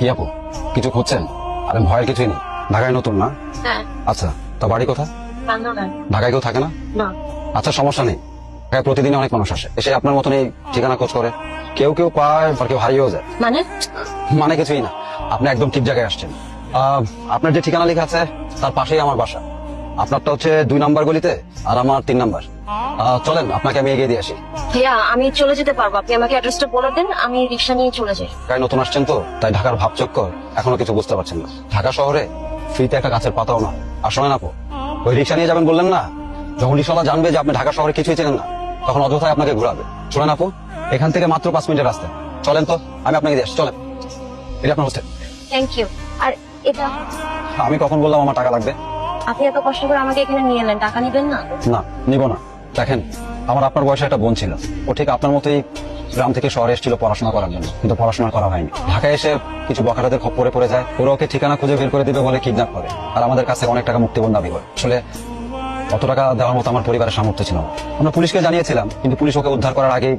কি আপু কিছু খুঁজছেন? আরে ভয়ের কিছুই নেই, ঢাকায় নতুন না? হ্যাঁ। আচ্ছা, তো বাড়ি কোথায়? বান্দরবান। ঢাকায় কেউ থাকে না? না। আচ্ছা সমস্যা নেই, ঢাকায় প্রতিদিন অনেক মানুষ আসে, এসে আপনার মতন এই ঠিকানা খোঁজ করে, কেউ কেউ পায় আর কেউ হারিয়েও যায়। মানে? মানে কিছুই না, আপনি একদম ঠিক জায়গায় আসছেন। আপনার যে ঠিকানা লেখা আছে তার পাশেই আমার বাসা। আপনারটা হচ্ছে 2 নাম্বার গলিতে আর আমার 3 নাম্বার। চলেন আপনাকে আমি এগিয়ে দিয়ে আসি। ভাইয়া আমি চলে যেতে পারবো, আপনি আমাকে অ্যাড্রেসটা বলে দেন, আমি রিক্সা নিয়ে চলে যাই। ঢাকায় নতুন আসছেন তো তাই ঢাকার ভাব চক্কর এখনো কিছু বুঝতে পারছেন না। ঢাকা শহরে ফ্রিতে একটা গাছের পাতাও না। আর শোনেন আপু, ওই রিক্সা নিয়ে যাবেন বললেন না, যখন রিক্সাওয়ালা জানবে যে আপনি ঢাকা শহরে কিছুই চেনেন না তখন অযথায় আপনাকে ঘুরাবে। শোনেন আপু, এখান থেকে মাত্র 5 মিনিটের রাস্তা। চলেন তো আমি আপনাকে দিয়ে আসি, চলেন। এটা আপনার হোস্টেল। Thank you. আর এটা আমি কখন বললাম আমার টাকা লাগবে? আপনি এত কষ্ট করে আমাকে এখানে নিয়ে এলেন, টাকা নিবেন না? না, নিব না। দেখেন, আমার আপনার বয়সে একটা বোন ছিল, ও ঠিক আপনার মতোই গ্রাম থেকে শহরে এসেছিল পড়াশোনা করার জন্য, কিন্তু পড়াশোনা করা হয়নি। ঢাকায় এসে কিছু বখাটাদের খপ্পরে পড়ে যায়, ওরা ওকে ঠিকানা খুঁজে বের করে দিবে বলে কিডন্যাপ করে, আর আমাদের কাছে অনেক টাকা মুক্তিপণ দাবি করে। আসলে অত টাকা দেওয়ার মতো আমার পরিবারের সামর্থ্য ছিল না। আমরা পুলিশকে জানিয়েছিলাম, কিন্তু পুলিশ ওকে উদ্ধার করার আগেই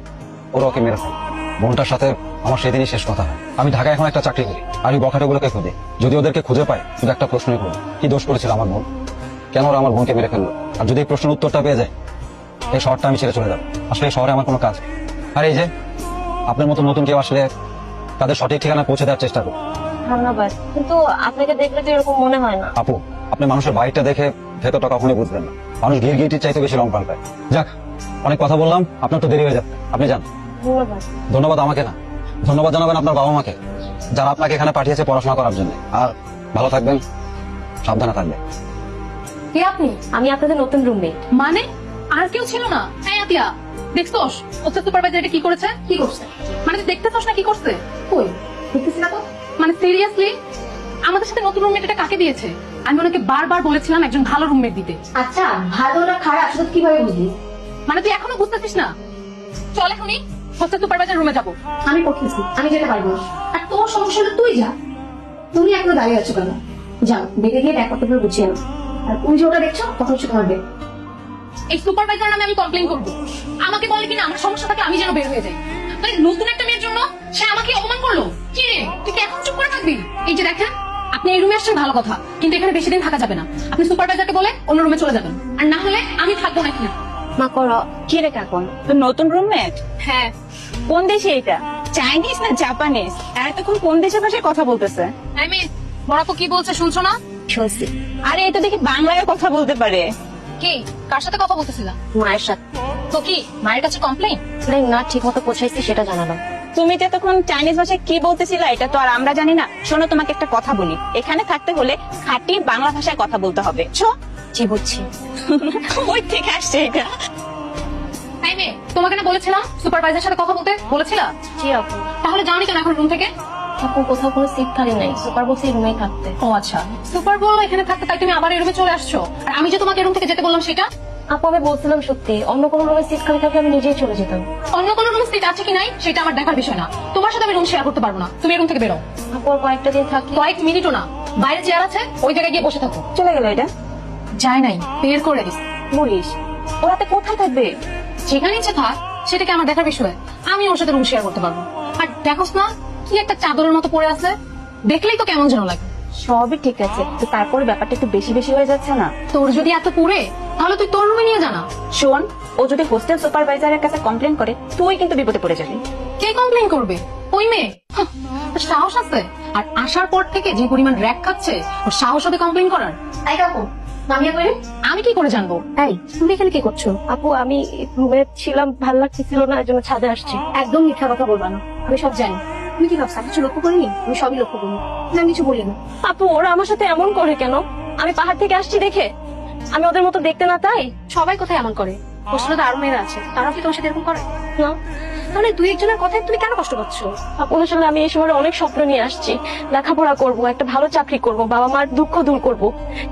ওরা ওকে মেরে ফেলে। বোনটার সাথে আমার সেদিনই শেষ কথা হয়। আমি ঢাকায় এখন একটা চাকরি করি, আর ওই বখাটাগুলোকে খুঁজে, যদি ওদেরকে খুঁজে পাই শুধু একটা প্রশ্নই করবো, কি দোষ করেছিল আমার বোন, কেন ওরা আমার বোনকে মেরে ফেললো? আর যদি এই প্রশ্নের উত্তরটা পেয়ে যায়, এই শহরটা আমি ছেড়ে চলে যাবো। আসলে এই শহরে আমার কোনো কাজ। আর এই যে আপনার মতো নতুন কেউ আসলে তাদের সঠিক ঠিকানা পৌঁছে দেওয়ার চেষ্টা করুন। ধন্যবাদ, কিন্তু আপনাকে দেখলে তো এরকম মনে হয় না। আপু, আপনি মানুষের বাইকটা দেখে ভেতরটা কখনোই বুঝবেন না। মানুষ গিরগিটির চাইতে বেশি রং পাল্টায়। যাক, অনেক কথা বললাম, আপনার তো দেরি হয়ে যাবে, আপনি যান। ধন্যবাদ। ধন্যবাদ আমাকে না, ধন্যবাদ জানাবেন আপনার বাবা মাকে, যারা আপনাকে এখানে পাঠিয়েছে পড়াশোনা করার জন্য। আর ভালো থাকবেন, সাবধানে থাকবেন। কে আপনি? আমি আপনাদের নতুন রুমমেট। মানে আর কেউ ছিল না? হ্যাঁ আতিয়া, দেখছোস ওস্তাদ সুপারভাইজার এটা কি করেছে? কি করছে মানে তুই দেখতেছস না কি করছে? কই দেখতেছি না তো। মানে সিরিয়াসলি আমাদের সাথে নতুন রুমমেট এটা কাকে দিয়েছে? আমি ওনাকে বারবার বলেছিলাম একজন ভালো রুমমেট দিতে। আচ্ছা, ভালো না খারাপ সেটা কিভাবে বুঝলি? মানে তুই এখনো বুঝতেছিস না? চল এখনই ওস্তাদ সুপারভাইজার রুমে যাবো। আমি করতেছি, আমি যেতে পারবো। আর তোর সমস্যা হলো তুই যা, তুমি এখনো দাঁড়িয়ে আছো কেন? যাও, বেগে গিয়ে ব্যাপারটা পুরো গুছিয়ে নাও। আর তুমি যে ওটা দেখছো তখন হচ্ছে তোমার বেগ। এই সুপারভাইজার নামে আমি কমপ্লেন করবো। আমাকে বলে কিনা আমার সমস্যা থাকে আমি যেন বের হয়ে যাই। মানে নতুন একটা মেয়ের জন্য সে আমাকে অপমান করলো। কি রে, তুই কি এখন চুপ করে থাকবি? এই যে দেখেন, আপনি এই রুমে আসছেন ভালো কথা, কিন্তু এখানে বেশি দিন থাকা যাবে না। আপনি সুপারভাইজারকে বলে অন্য রুমে চলে যাবেন, আর না হলে আমি থাকবো না এখানে। মা করো কি রে কাকুন? তোর নতুন রুমমেট? হ্যাঁ। কোন দেশে এটা? চাইনিজ না জাপানিজ? আর এতক্ষণ কোন দেশের ভাষায় কথা বলতেছে? আই মিন বড়াপু কি বলছে শুনছো না? শুনছি। আরে এটা দেখি বাংলায় কথা বলতে পারে। কি কার সাথে কথা বলতেছিলা? মায়ের সাথে। তো কি মায়ের কাছে কমপ্লেন? না ঠিক মতো পৌঁছাইছি সেটা জানালাম। তুমি তো এতক্ষণ চাইনিজ ভাষায় কি বলতেছিলা এটা তো আর আমরা জানি না। শোনো, তোমাকে একটা কথা বলি, এখানে থাকতে হলে খাঁটি বাংলা ভাষায় কথা বলতে হবে। জি বুঝছি। ওই থেকে আসছে এটা। আই মে তোমাকে না বলেছিলাম সুপারভাইজারের সাথে কথা বলতে বলেছিলা? জি আপু। তাহলে জানি কেন এখন রুম থেকে? আপু কোথাও কোনো সিট খালি নাই, সুপার বক্স এই রুমেই থাকতে। ও আচ্ছা, সুপার বল এখানে থাকতে তাই তুমি আবার এই রুমে চলে আসছো। আর আমি যে তোমাকে রুম থেকে যেতে বললাম সেটা? আপু আমি বলছিলাম সত্যি, অন্য কোনো রুমে সিট খালি থাকলে আমি নিজেই চলে যেতাম। অন্য কোনো রুম সিট আছে কি নাই সেটা আমার দেখার বিষয় না। তোমার সাথে আমি রুম শেয়ার করতে পারবো না, তুমি এই রুম থেকে বেরো। আপু আর কয়েকটা দিন থাকি। কয়েক মিনিটও না, বাইরে চেয়ার আছে ওই জায়গায় গিয়ে বসে থাকো। চলে গেল এটা? যায় নাই, বের করে দিস। বলিস ওরাতে কোথায় থাকবে? যেখানে ইচ্ছে থাক, সেটাকে আমার দেখার বিষয়। আমি ওর সাথে রুম শেয়ার করতে পারবো। আর দেখোস না কি একটা চাদরের মতো পড়ে আছে, দেখলেই তো কেমন যেন লাগে। সবই ঠিক আছে, তো তারপরে ব্যাপারটা একটু বেশি বেশি হয়ে যাচ্ছে না? তোর যদি এত পুড়ে তাহলে তুই তোর রুমে নিয়ে জানা। শোন, ও যদি হোস্টেল সুপারভাইজারের কাছে কমপ্লেন করে তুই কিন্তু বিপদে পড়ে যাবি। কে কমপ্লেন করবে? ওই মেয়ে। হাহ, ওর সাহস আছে। আর আসার পর থেকে যে পরিমাণ র‍্যাক খাচ্ছে, ওর সাহস হবে কমপ্লেন করার। তাই কাকু, মামিয়া করি। আমি কি করে জানবো? এই তুমি এখানে কি করছো? আপু আমি রুমে ছিলাম, ভাল লাগছিল না, এর জন্য ছাদে আসছি। একদম মিথ্যা কথা বলবা না, আমি সব জানি। তুমি কি ভাবছো আমি কিছু লক্ষ্য করিনি? আমি সবই লক্ষ্য করি, আমি কিছু বলি না। আপু ওরা আমার সাথে এমন করে কেন? আমি পাহাড় থেকে আসছি দেখে? আমি ওদের মতো দেখতে না তাই? সবাই কোথায় এমন করে? হোস্টেলে তো আরো মেয়েরা আছে, তারা কি তোমার সাথে এরকম করে? না তাহলে দুই একজনের কথায় তুমি কেন কষ্ট পাচ্ছ? আপু আসলে আমি এই শহরে অনেক স্বপ্ন নিয়ে আসছি, লেখাপড়া করব, একটা ভালো চাকরি করব, বাবা মার দুঃখ দূর করব,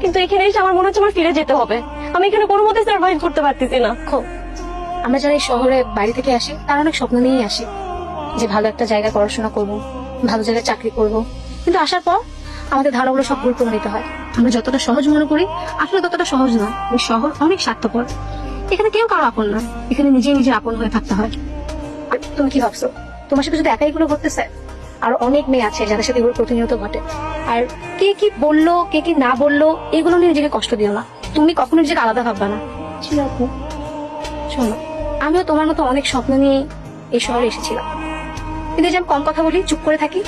কিন্তু এখানে এসে আমার মনে হচ্ছে আমার ফিরে যেতে হবে। আমি এখানে কোনো মতে সার্ভাইভ করতে পারতেছি না। আমরা যারা এই শহরে বাড়ি থেকে আসি তারা অনেক স্বপ্ন নিয়েই আসি, যে ভালো একটা জায়গায় পড়াশোনা করব, ভালো জায়গায় চাকরি করব, কিন্তু আসার পর আমাদের ধারণাগুলো সব ভুল করে নিতে হয়। আমরা যতটা সহজ মনে করি আসলে ততটা সহজ নয়। এই শহর অনেক স্বার্থপর, এখানে কেউ কারো আপন না, এখানে নিজে নিজে আপন হয়ে থাকতে হয়। আর তুমি কি ভাবছো তোমার সাথে যদি একাই এগুলো করতেছে? আর অনেক মেয়ে আছে যাদের সাথে এগুলো প্রতিনিয়ত ঘটে। আর কে কি বললো কে কি না বললো এগুলো নিয়ে নিজেকে কষ্ট দিও না। তুমি কখনো নিজেকে আলাদা ভাববা না। ছিল আপু, শোনো, আমিও তোমার মতো অনেক স্বপ্ন নিয়ে এই শহরে এসেছিলাম, কিন্তু এই যে আমি কম কথা বলি, চুপ করে থাকি,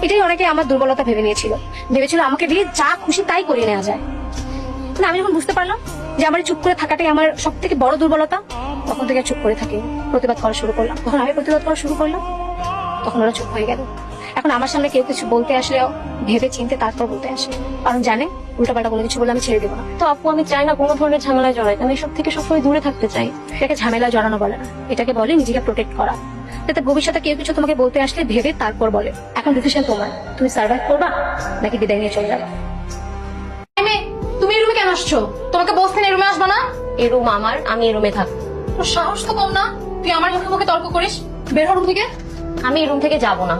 এটাই অনেকে আমার দুর্বলতা ভেবে নিয়েছিল। ভেবেছিল আমাকে দিয়ে যা খুশি তাই করিয়ে নেওয়া যায়। না, আমি যখন বুঝতে পারলাম যে আমার এই চুপ করে থাকাটাই আমার সব থেকে বড় দুর্বলতা, তখন থেকে আর চুপ করে থাকি, প্রতিবাদ করা শুরু করলাম। তখন আমি প্রতিবাদ করা শুরু করলাম, তখন ওরা চুপ হয়ে গেল। এখন আমার সামনে কেউ কিছু বলতে আসলেও ভেবে চিনতে তারপর বলতে আসে, কারণ জানে উল্টাপাল্টা কোনো কিছু বলে আমি ছেড়ে দেবো না। তো আপু আমি চাই না কোনো ধরনের ঝামেলায় জড়াই, আমি এসব থেকে সবসময় দূরে থাকতে চাই। এটাকে ঝামেলা জড়ানো বলে না, এটাকে বলে নিজেকে প্রোটেক্ট করা, যাতে ভবিষ্যতে কেউ কিছু তোমাকে বলতে আসলে ভেবে তারপর বলে। এখন ডিসিশন তোমার, তুমি সার্ভাইভ করবা নাকি বিদায় নিয়ে চলে যাবে। তুমি এই রুমে কেন আসছো? তোমাকে বলছেন এই রুমে আসবা না? এই রুম আমার, আমি এই রুমে থাকবো। তোর সাহস তো কম না, তুই আমার মুখে মুখে তর্ক করিস। বের হ রুম থেকে। আমি এই রুম থেকে যাব না।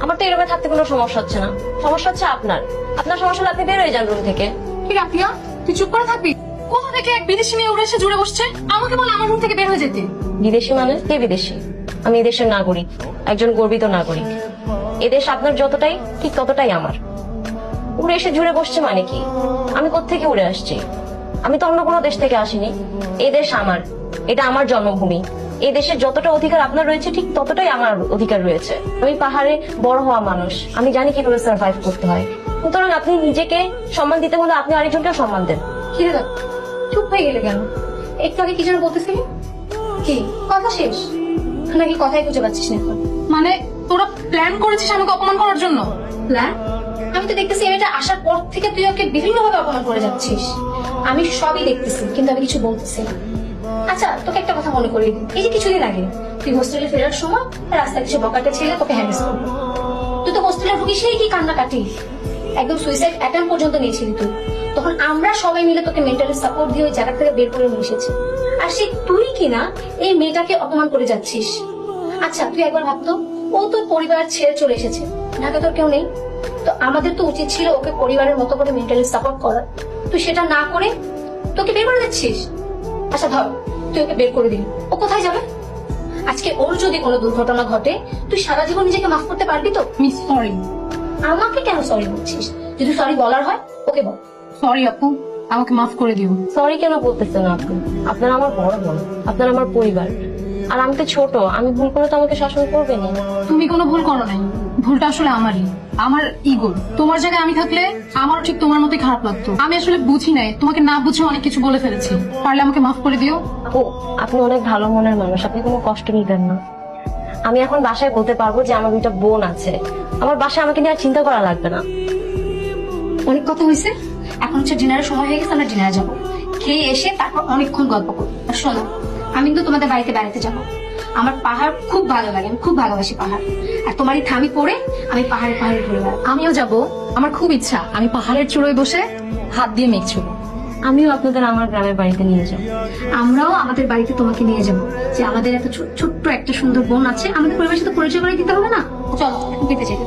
আমার তো এই রুমে থাকতে কোনো সমস্যা হচ্ছে না, সমস্যা হচ্ছে আপনার। আপনার সমস্যা হলে আপনি বের হয়ে যান রুম থেকে। ঠিক আছে আপিয়া, তুই চুপ করে থাকবি? কোথা থেকে এক বিদেশি মেয়ে উড়ে এসে জুড়ে বসছে, আমাকে বলে আমার রুম থেকে বের হয়ে যেতে। বিদেশি মানে? কে বিদেশি? আমি এই দেশের নাগরিক, একজন গর্বিত নাগরিক। এদেশ আপনার যতটাই, ঠিক ততটাই আমার। উড়ে এসে জুড়ে বসছে মানে কি? আমি কোত্থেকে উড়ে আসছি? আমি তো অন্য কোনো দেশ থেকে আসিনি। এই দেশ আমার, এটা আমার জন্মভূমি। এই দেশের যতটা অধিকার আপনার রয়েছে, ঠিক ততটাই আমার অধিকার রয়েছে। আমি পাহাড়ে বড় হওয়া মানুষ, আমি জানি কিভাবে সার্ভাইভ করতে হয়। সুতরাং আপনি নিজেকে সম্মান দিতে হলে আপনি আরেকজনকেও সম্মান দেন। কি রে, চুপ হয়ে গেলে কেন? একটু আগে কি যেন বলতেছিলি? কি কথা শেষ নাকি কথাই খুঁজে পাচ্ছিস না এখন? মানে তোরা প্ল্যান করেছিস আমাকে অপমান করার জন্য? প্ল্যান? আমি তো দেখতেছি এটা আসার পর থেকে তুই ওকে বিভিন্ন ভাবে অপমান করে যাচ্ছিস। আমি সবই দেখতেছি, কিন্তু আমি কিছু বলতেছি না। আচ্ছা, তোকে একটা কথা মনে করি, এই যে কিছুদিন আগে তুই হোস্টেলে ফেরার সময় রাস্তায় কিছু বকাটে ছেলে তোকে হ্যান্ডেস করলো। তুই তো হোস্টেলে ঢুকিস কি কান্নাকাটি, একদম সুইসাইড অ্যাটেম্প পর্যন্ত নিয়েছিলি তুই। তখন আমরা সবাই মিলে তোকে মেন্টালি সাপোর্ট দিয়ে ওই জায়গা থেকে বের করে নিয়ে এসেছি। আর সে তুই কিনা এই মেয়েটাকে অপমান করে যাচ্ছিস। আচ্ছা, তুই একবার ভাবতো, ও তোর পরিবার ছেড়ে চলে এসেছে, ঢাকা তোর কেউ নেই, তো আমাদের তো উচিত ছিল ওকে পরিবারের মতো করে মেন্টালি সাপোর্ট করার। তুই সেটা না করে তোকে বের করে দিচ্ছিস। আচ্ছা ধর, তুই ওকে বের করে দিলি, ও কোথায় যাবে? আজকে ওর যদি কোনো দুর্ঘটনা ঘটে, তুই সারা জীবন নিজেকে মাফ করতে পারবি তো? Miss sorry. আমাকে কেন সরি বলছিস? যদি সরি বলার হয় ওকে বল। সরি আপু, আমাকে মাফ করে দিও। সরি কেন বলতেছেন আপনি? আপনার আমার বড় বোন, আপনার আমার পরিবার, আর আমি তো ছোট। আমি ভুল করে তো আমাকে শাসন করবেন। তুমি কোনো ভুল করো নাই, ভুলটা আসলে আমারই, আমার ইগোর। তোমার জায়গায় আমি থাকলে আমারও ঠিক তোমার মতোই খারাপ লাগতো। আমি আসলে বুঝি নাই, তোমাকে না বুঝে অনেক কিছু বলে ফেলেছি। পারলে আমাকে মাফ করে দিও। আপু, আপনি অনেক ভালো মনের মানুষ, আপনি কোনো কষ্ট নিবেন না। আমি এখন বাসায় বলতে পারবো যে আমার দুইটা বোন আছে, আমার বাসায় আমাকে নিয়ে আর চিন্তা করা লাগবে না। অনেক কথা হয়েছে, এখন হচ্ছে ডিনারের সময় হয়ে গেছে, আমরা ডিনারে যাবো। খেয়ে এসে তারপর অনেকক্ষণ গল্প করবো। আর শোনো, আমি কিন্তু তোমাদের বাড়িতে বেড়াতে যাবো। আমার পাহাড় খুব ভালো লাগে, আমি খুব ভালোবাসি পাহাড়। আর তোমার এই থামি পরে আমি পাহাড়ে পাহাড়ে ঘুরে বেড়াবো। আমিও যাব, আমার খুব ইচ্ছা আমি পাহাড়ের চূড়োয় বসে হাত দিয়ে মেঘ ছুবো। আমিও আপনাদের আমার গ্রামের বাড়িতে নিয়ে যাবো। আমরাও আমাদের বাড়িতে তোমাকে নিয়ে যাবো, যে আমাদের এত ছোট্ট একটা সুন্দর বোন আছে, আমাদের পরিবারের সাথে পরিচয় করে দিতে হবে না? চলো, এখন পেতে যাই।